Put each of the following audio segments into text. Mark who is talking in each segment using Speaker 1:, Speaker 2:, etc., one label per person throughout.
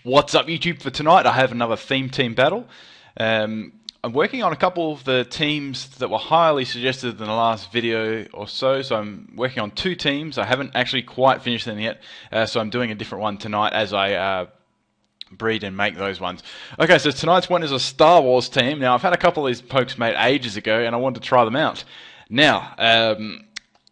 Speaker 1: What's up, YouTube? For tonight, I have another theme team battle. I'm working on a couple of the teams that were highly suggested in the last video or so. So I'm working on two teams. I haven't actually quite finished them yet, so I'm doing a different one tonight as I breed and make those ones. Okay, so tonight's one is a Star Wars team. Now, I've had a couple of these pokes made ages ago, and I wanted to try them out. Now,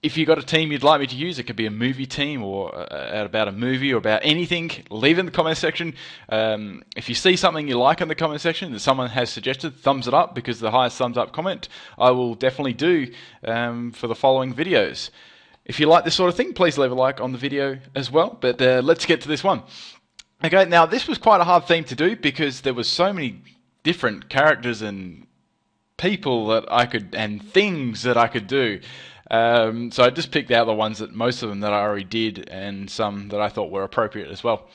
Speaker 1: if you've got a team you'd like me to use, it could be a movie team or about a movie or about anything, leave it in the comment section. If you see something you like in the comment section that someone has suggested, thumbs it up, because the highest thumbs up comment I will definitely do for the following videos. If you like this sort of thing, please leave a like on the video as well. But let's get to this one. Okay, now this was quite a hard theme to do because there was so many different characters and people that I could, and things that I could do. So I just picked out the ones that most of them that I already did, and some that I thought were appropriate as well.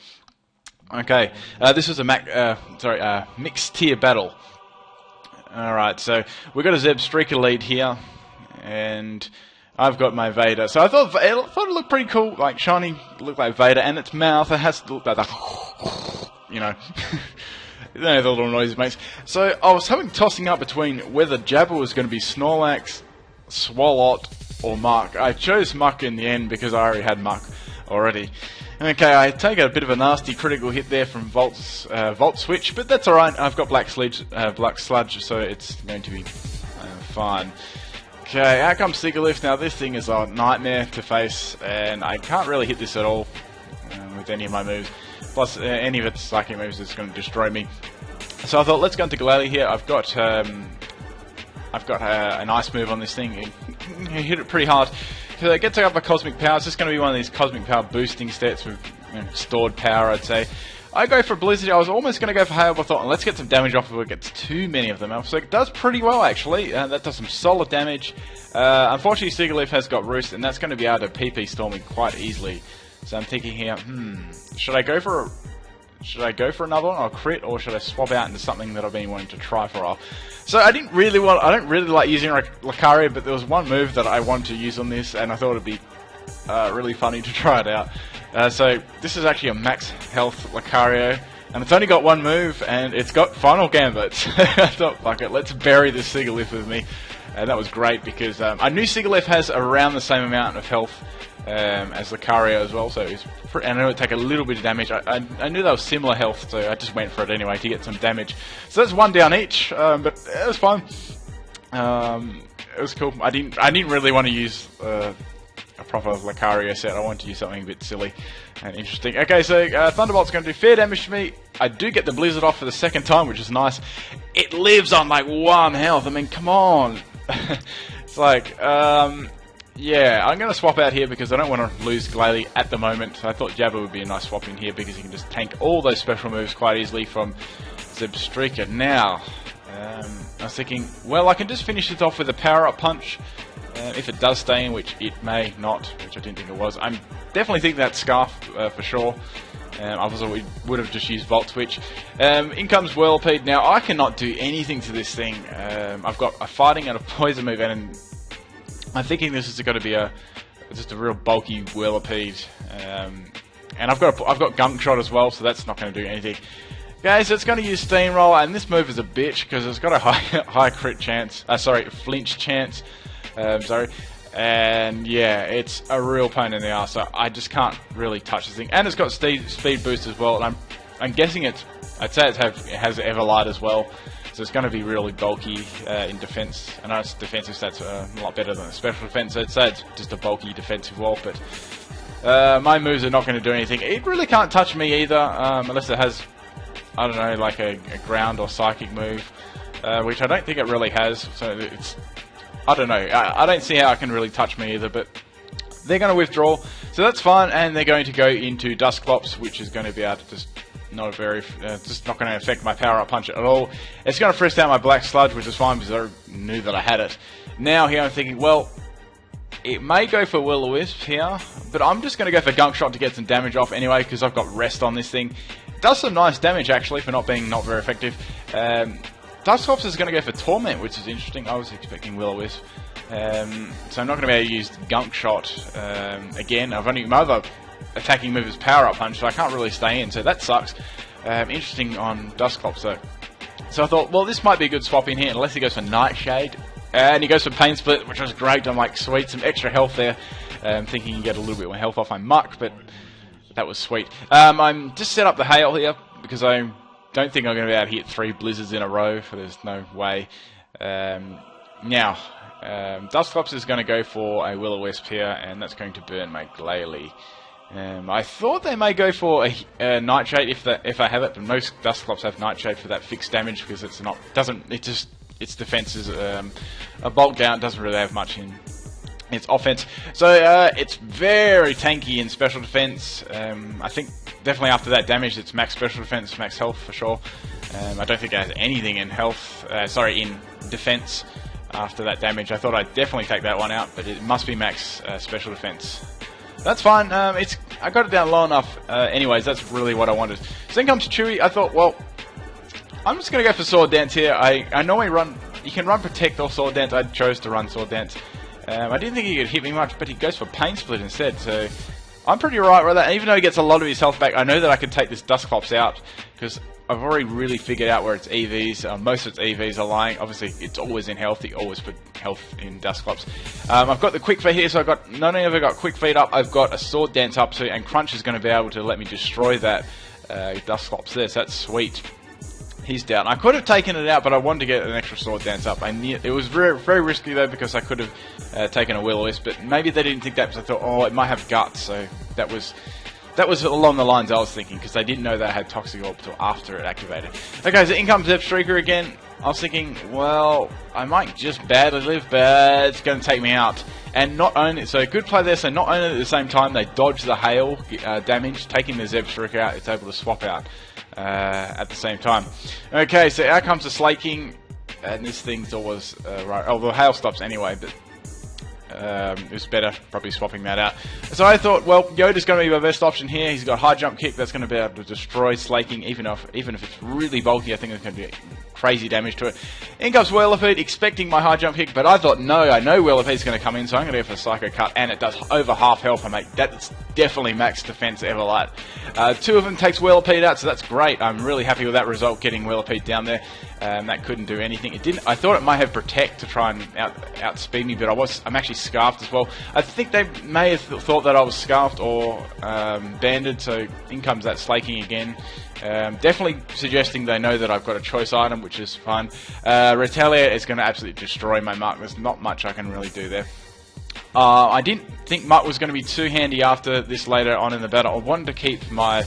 Speaker 1: Okay, this was a mixed tier battle. Alright, so we've got a Zeb Streaker lead here, and I've got my Vader. So I thought it looked pretty cool, like shiny, looked like Vader, and its mouth, it has to look like that, you know. You know, the little noises it makes. So I was tossing up between whether Jabba was going to be Snorlax, Swalot, or Muck. I chose Muck in the end because I already had Muck already. Okay, I take a bit of a nasty critical hit there from Volt Switch, but that's alright. I've got Black Sludge, so it's going to be fine. Okay, out comes Sigalith. Now this thing is a nightmare to face, and I can't really hit this at all with any of my moves. Plus, any of its psychic moves is going to destroy me. So I thought, let's go into Glalie here. I've got a nice move on this thing. You hit it pretty hard. So it gets up by Cosmic Power. It's just going to be one of these Cosmic Power boosting stats with stored power, I'd say. I go for Blizzard. I was almost going to go for Hail, but I thought, let's get some damage off before it gets too many of them. So it does pretty well, actually. That does some solid damage. Unfortunately, Sigalith has got Roost, and that's going to be able to PP Storm me quite easily. So I'm thinking here, should I go for another one or crit, or should I swap out into something that I've been wanting to try for a while? So I don't really like using Lucario, but there was one move that I wanted to use on this, and I thought it'd be really funny to try it out. So this is actually a max health Lucario, and it's only got one move, and it's got Final Gambit. I thought, fuck it, let's bury this Sigalith with me. And that was great because I knew Sigalith has around the same amount of health as Lucario as well, so and I knew it would take a little bit of damage. I knew they were similar health, so I just went for it anyway to get some damage. So that's one down each, but it was fun. It was cool. I didn't really want to use a proper Lucario set. I wanted to use something a bit silly and interesting. Okay, so Thunderbolt's going to do fair damage to me. I do get the Blizzard off for the second time, which is nice. It lives on like 1 health. I mean, come on. It's like, yeah, I'm going to swap out here because I don't want to lose Glalie at the moment. I thought Jabba would be a nice swap in here because you can just tank all those special moves quite easily from Zeb Streaker. Now, I was thinking, well, I can just finish this off with a power-up punch. If it does stay in, which it may not, which I didn't think it was. I'm definitely thinking that Scarf for sure. Otherwise, we would have just used Volt Switch. In comes Whirlipede. Now, I cannot do anything to this thing. I've got a fighting and a poison move, and I'm thinking this is going to be just a real bulky Whirlipede. And I've got Gunk Shot as well, so that's not going to do anything. Okay, so it's going to use Steamroller, and this move is a bitch because it's got a high crit chance. Flinch chance. And yeah, it's a real pain in the ass. So I just can't really touch this thing, and it's got speed boost as well. And I'm guessing I'd say it has Everlight as well. So it's going to be really bulky in defense. I know its defensive stats are a lot better than the special defense. So I'd say it's just a bulky defensive wall, but my moves are not going to do anything. It really can't touch me either, unless it has, I don't know, like a ground or psychic move, which I don't think it really has. So it's, I don't know. I don't see how it can really touch me either, but they're going to withdraw, so that's fine, and they're going to go into Dusclops, which is going to be able to just just not going to affect my power-up punch at all. It's going to frisk out my Black Sludge, which is fine because I knew that I had it. Now here I'm thinking, well, it may go for Will-O-Wisp here, but I'm just going to go for Gunk Shot to get some damage off anyway because I've got Rest on this thing. It does some nice damage actually for not being very effective. Dusclops is going to go for Torment, which is interesting. I was expecting Will-O-Wisp. So I'm not going to be able to use Gunk Shot again. My other attacking move is Power Up Punch, so I can't really stay in, so that sucks. interesting on Dusclops though. So I thought, well, this might be a good swap in here, unless he goes for Nightshade. And he goes for Pain Split, which was great. I'm like, sweet, some extra health there. Thinking you can get a little bit more health off my Muck, but that was sweet. I'm just set up the Hail here, because I don't think I'm going to be able to hit 3 Blizzards in a row, for there's no way. Now, Dusclops is going to go for a Will-O-Wisp here, and that's going to burn my Glalie. I thought they may go for a Nightshade if I have it, but most Dusclops have Nightshade for that fixed damage because it's not its defense is a bulk down, doesn't really have much in its offense. So it's very tanky in special defense. I think definitely after that damage, it's max special defense, max health for sure. I don't think it has anything in health. In defense after that damage. I thought I'd definitely take that one out, but it must be max special defense. That's fine. I got it down low enough. Anyways, that's really what I wanted. So then comes Chewy. I thought, well, I'm just going to go for Sword Dance here. I normally run... You can run Protect or Sword Dance. I chose to run Sword Dance. I didn't think he could hit me much, but he goes for Pain Split instead. So I'm pretty right with that. And even though he gets a lot of his health back, I know that I can take this Dusclops out because I've already really figured out where its EVs, most of its EVs are lying. Obviously, it's always in health. You always put health in Dusclops. I've got the Quick Feet here, so I've got not only have I got Quick Feet up, I've got a Sword Dance up too, and Crunch is going to be able to let me destroy that Dusclops there. So that's sweet. He's down. I could have taken it out, but I wanted to get an extra Sword Dance up. It was very, very risky though because I could have taken a Will-O-Wisp, but maybe they didn't think that because I thought, oh, it might have Guts. So that was along the lines I was thinking because they didn't know that had Toxic Orb until after it activated. Okay, so in comes Zepstreaker again. I was thinking, well, I might just badly live, but it's going to take me out. And not only, so good play there. So not only at the same time they dodge the hail damage, taking the Zepstreaker out, it's able to swap out at the same time. Okay, so out comes the Slaking, and this thing's always right. Oh, the hail stops anyway, but it was better probably swapping that out. So I thought, well, Yoda's going to be my best option here. He's got High Jump Kick that's going to be able to destroy Slaking, even if it's really bulky. I think it's going to be crazy damage to it. In comes Whirlipede, expecting my High Jump Kick, but I thought, no, I know Whirlipede's going to come in, so I'm going to go for Psycho Cut, and it does over half health. That's definitely max defense ever light. 2 of them takes Whirlipede out, so that's great. I'm really happy with that result, getting Whirlipede down there. That couldn't do anything. It didn't. I thought it might have Protect to try and outspeed me, but I'm actually Scarfed as well. I think they may have thought that I was Scarfed or Banded, so in comes that Slaking again. Definitely suggesting they know that I've got a choice item, which is fun. Retaliate is going to absolutely destroy my Muck. There's not much I can really do there. I didn't think Muck was going to be too handy after this later on in the battle. I wanted to keep my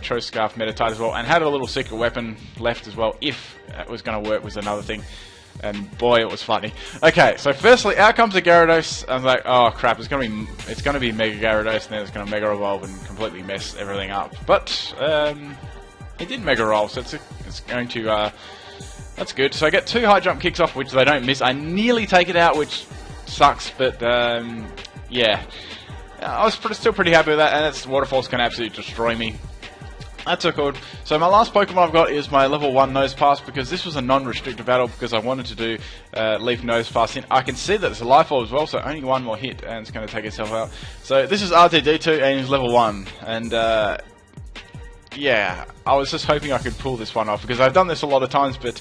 Speaker 1: Choice Scarf Meditite as well, and had a little secret weapon left as well, if it was going to work was another thing. And boy, it was funny. Okay, so firstly, out comes the Gyarados. I was like, oh crap, it's gonna be Mega Gyarados, and then it's gonna Mega Evolve and completely mess everything up. But it did Mega Evolve, so it's going to that's good. So I get 2 High Jump Kicks off, which they don't miss. I nearly take it out, which sucks, but yeah, I was still pretty happy with that. And that's Waterfall's gonna absolutely destroy me. That's so good. So my last Pokemon I've got is my level 1 Nosepass, because this was a non-restricted battle because I wanted to do Leaf Nosepass in. I can see that it's a Life Orb as well, so only one more hit and it's going to take itself out. So this is RTD2 and he's level 1. And yeah, I was just hoping I could pull this one off because I've done this a lot of times, but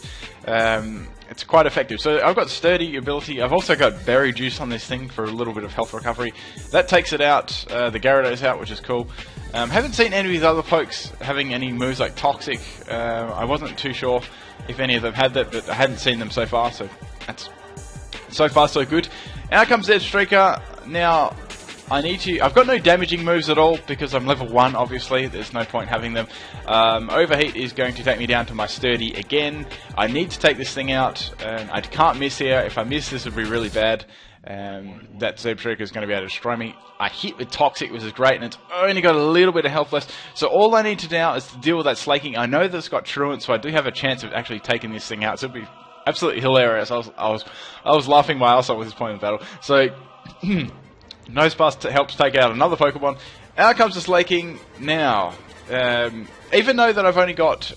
Speaker 1: it's quite effective. So I've got Sturdy ability. I've also got Berry Juice on this thing for a little bit of health recovery. That takes it out, the Gyarados out, which is cool. Haven't seen any of these other pokes having any moves like Toxic. I wasn't too sure if any of them had that, but I hadn't seen them so far, so that's so far so good. Out comes Zepstreaker. Now, I've got no damaging moves at all because I'm level 1, obviously. There's no point having them. Overheat is going to take me down to my Sturdy again. I need to take this thing out. I can't miss here. If I miss, this would be really bad. That Zepstreaker is going to be able to destroy me. I hit with Toxic, which is great, and it's only got a little bit of health left. So all I need to now is to deal with that Slaking. I know that it's got Truant, so I do have a chance of actually taking this thing out. So it'll be absolutely hilarious. I was laughing my ass off with this point in the battle. So Nosepass helps take out another Pokemon. Out comes the Slaking now. Even though that I've only got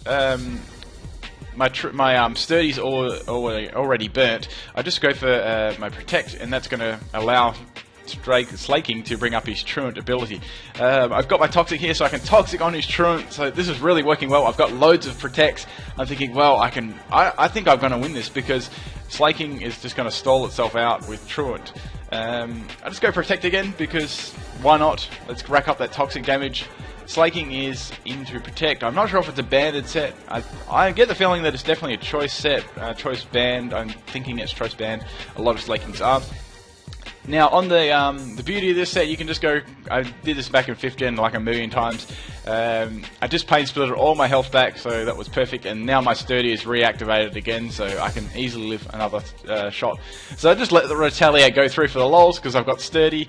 Speaker 1: my Sturdy's already burnt, I just go for my Protect, and that's going to allow slaking to bring up his truant ability. I've got my toxic here, so I can toxic on his truant. So this is really working well. I've got loads of protects. I'm thinking, well, I think I'm going to win this because slaking is just going to stall itself out with truant. I just go protect again because why not? Let's rack up that toxic damage. Slaking is into protect. I'm not sure if it's a banded set. I get the feeling that it's definitely a choice set, choice band. I'm thinking it's choice band. A lot of slakings are. Now on the beauty of this set, you can just go. I did this back in 5th gen like a million times. I just pain splitted all my health back, so that was perfect. And now my sturdy is reactivated again, so I can easily live another shot. So I just let the retaliate go through for the lols because I've got sturdy.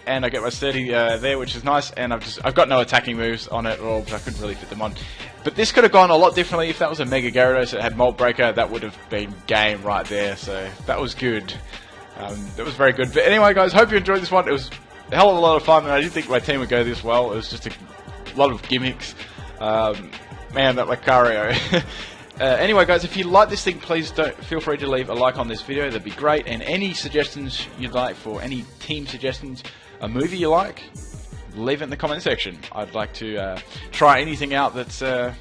Speaker 1: And I get my sturdy there, which is nice, and I've got no attacking moves on it at all, because I couldn't really fit them on. But this could have gone a lot differently. If that was a Mega Gyarados that had Molt Breaker, that would have been game right there, so that was good. That was very good. But anyway, guys, hope you enjoyed this one. It was a hell of a lot of fun, and I didn't think my team would go this well. It was just a lot of gimmicks. Man, that Lucario. Anyway, guys, if you like this thing, please feel free to leave a like on this video. That'd be great. And any suggestions you'd like for any team suggestions, a movie you like, leave it in the comment section. I'd like to try anything out that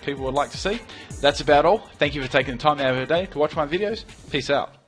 Speaker 1: people would like to see. That's about all. Thank you for taking the time out of your day to watch my videos. Peace out.